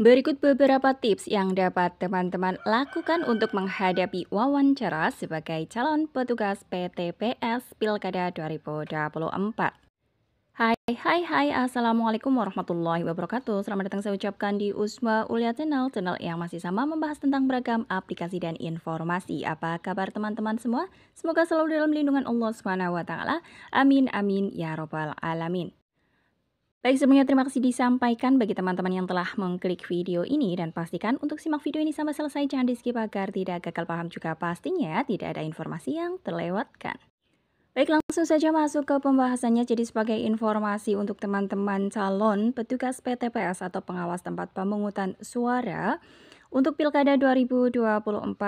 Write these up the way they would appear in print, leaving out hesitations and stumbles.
Berikut beberapa tips yang dapat teman-teman lakukan untuk menghadapi wawancara sebagai calon petugas PTPS Pilkada 2024. Hai, Assalamualaikum warahmatullahi wabarakatuh. Selamat datang saya ucapkan di Usma Ulia Channel yang masih sama membahas tentang beragam aplikasi dan informasi. Apa kabar teman-teman semua? Semoga selalu dalam lindungan Allah Subhanahu wa taala. Amin amin ya robbal alamin. Baik, sebelumnya terima kasih disampaikan bagi teman-teman yang telah mengklik video ini dan pastikan untuk simak video ini sampai selesai, jangan di skip agar tidak gagal paham, juga pastinya tidak ada informasi yang terlewatkan. Baik, langsung saja masuk ke pembahasannya. Jadi sebagai informasi untuk teman-teman calon petugas PTPS atau pengawas tempat pemungutan suara untuk Pilkada 2024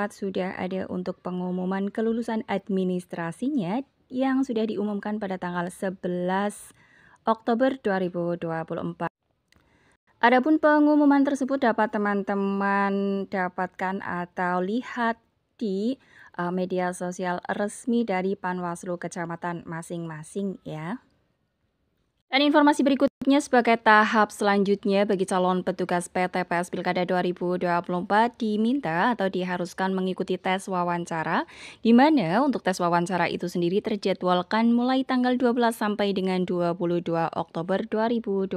sudah ada untuk pengumuman kelulusan administrasinya yang sudah diumumkan pada tanggal 11 Oktober 2024. Adapun pengumuman tersebut dapat teman-teman dapatkan atau lihat di media sosial resmi dari Panwaslu kecamatan masing-masing ya. Dan informasi berikutnya sebagai tahap selanjutnya bagi calon petugas PTPS Pilkada 2024 diminta atau diharuskan mengikuti tes wawancara, di mana untuk tes wawancara itu sendiri terjadwalkan mulai tanggal 12 sampai dengan 22 Oktober 2024,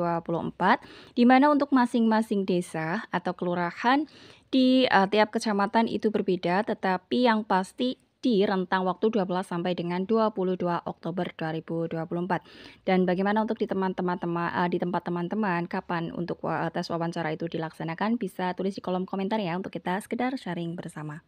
di mana untuk masing-masing desa atau kelurahan di tiap kecamatan itu berbeda, tetapi yang pasti di rentang waktu 12 sampai dengan 22 Oktober 2024. Dan bagaimana untuk di tempat teman-teman kapan untuk tes wawancara itu dilaksanakan, bisa tulis di kolom komentar ya untuk kita sekedar sharing bersama.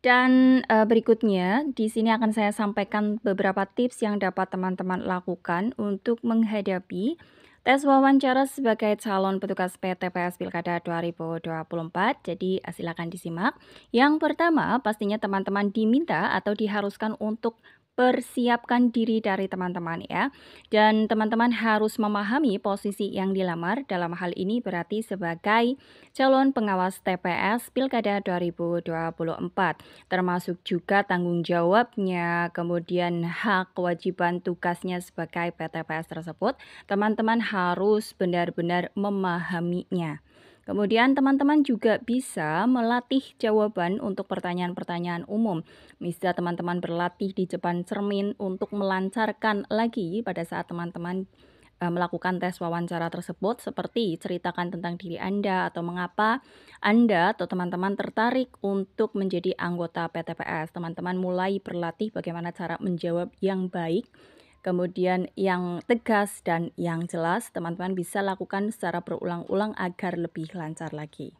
Dan berikutnya di sini akan saya sampaikan beberapa tips yang dapat teman-teman lakukan untuk menghadapi tes wawancara sebagai calon petugas PTPS Pilkada 2024. Jadi silakan disimak. Yang pertama, pastinya teman-teman diminta atau diharuskan untuk persiapkan diri dari teman-teman ya. Dan teman-teman harus memahami posisi yang dilamar, dalam hal ini berarti sebagai calon pengawas TPS Pilkada 2024, termasuk juga tanggung jawabnya, kemudian hak kewajiban tugasnya sebagai PTPS tersebut. Teman-teman harus benar-benar memahaminya. Kemudian teman-teman juga bisa melatih jawaban untuk pertanyaan-pertanyaan umum. Misal teman-teman berlatih di depan cermin untuk melancarkan lagi pada saat teman-teman melakukan tes wawancara tersebut, seperti ceritakan tentang diri Anda atau mengapa Anda atau teman-teman tertarik untuk menjadi anggota PTPS. Teman-teman mulai berlatih bagaimana cara menjawab yang baik, kemudian yang tegas dan yang jelas. Teman-teman bisa lakukan secara berulang-ulang agar lebih lancar lagi.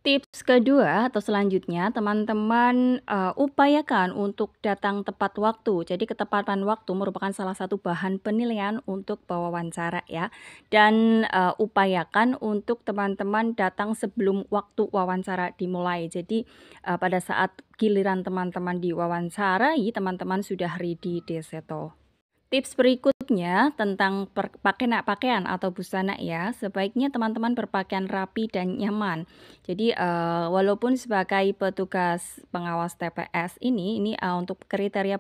Tips kedua atau selanjutnya, teman-teman upayakan untuk datang tepat waktu. Jadi ketepatan waktu merupakan salah satu bahan penilaian untuk wawancara ya. Dan upayakan untuk teman-teman datang sebelum waktu wawancara dimulai. Jadi pada saat giliran teman-teman diwawancarai, teman-teman sudah ready di situ. Tips berikutnya tentang pakaian atau busana ya, sebaiknya teman-teman berpakaian rapi dan nyaman. Jadi walaupun sebagai petugas pengawas TPS ini untuk kriteria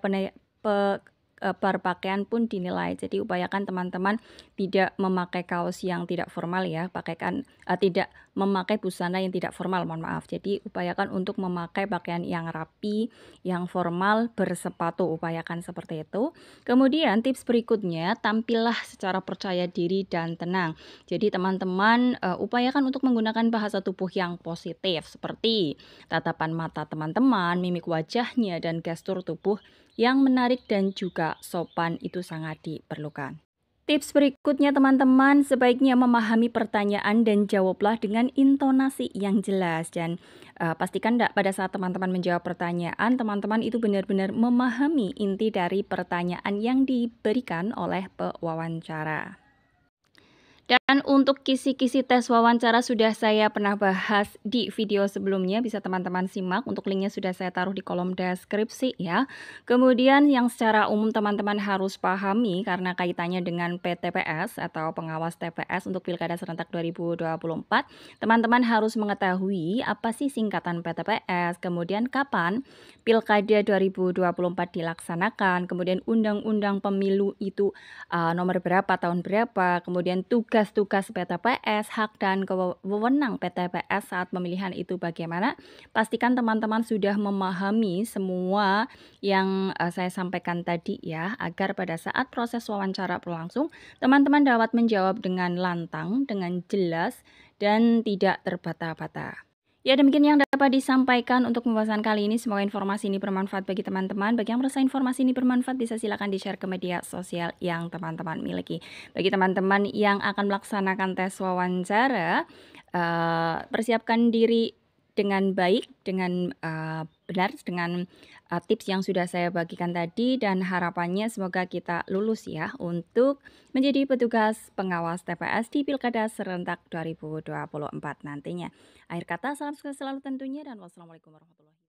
berpakaian pun dinilai. Jadi upayakan teman-teman tidak memakai kaos yang tidak formal ya, tidak memakai busana yang tidak formal, mohon maaf. Jadi upayakan untuk memakai pakaian yang rapi, yang formal, bersepatu, upayakan seperti itu. Kemudian tips berikutnya, tampillah secara percaya diri dan tenang. Jadi teman-teman upayakan untuk menggunakan bahasa tubuh yang positif, seperti tatapan mata teman-teman, mimik wajahnya, dan gestur tubuh yang menarik dan juga sopan itu sangat diperlukan. Tips berikutnya teman-teman, sebaiknya memahami pertanyaan dan jawablah dengan intonasi yang jelas. Dan pastikan pada saat teman-teman menjawab pertanyaan, teman-teman itu benar-benar memahami inti dari pertanyaan yang diberikan oleh pewawancara. Dan untuk kisi-kisi tes wawancara sudah saya pernah bahas di video sebelumnya, bisa teman-teman simak, untuk linknya sudah saya taruh di kolom deskripsi ya. Kemudian yang secara umum teman-teman harus pahami karena kaitannya dengan PTPS atau pengawas TPS untuk Pilkada Serentak 2024, teman-teman harus mengetahui apa sih singkatan PTPS, kemudian kapan Pilkada 2024 dilaksanakan, kemudian Undang-Undang Pemilu itu nomor berapa, tahun berapa, kemudian tugas tugas PTPS, hak dan wewenang PTPS saat pemilihan itu bagaimana. Pastikan teman-teman sudah memahami semua yang saya sampaikan tadi ya, agar pada saat proses wawancara berlangsung, teman-teman dapat menjawab dengan lantang, dengan jelas, dan tidak terbata-bata. Ya, demikian yang dapat disampaikan untuk pembahasan kali ini. Semoga informasi ini bermanfaat bagi teman-teman. Bagi yang merasa informasi ini bermanfaat, bisa silakan di-share ke media sosial yang teman-teman miliki. Bagi teman-teman yang akan melaksanakan tes wawancara, persiapkan diri dengan baik, dengan benar, dengan tips yang sudah saya bagikan tadi, dan harapannya semoga kita lulus ya untuk menjadi petugas pengawas TPS di Pilkada serentak 2024 nantinya. Akhir kata, salam sukses selalu tentunya, dan wassalamualaikum warahmatullahi wabarakatuh.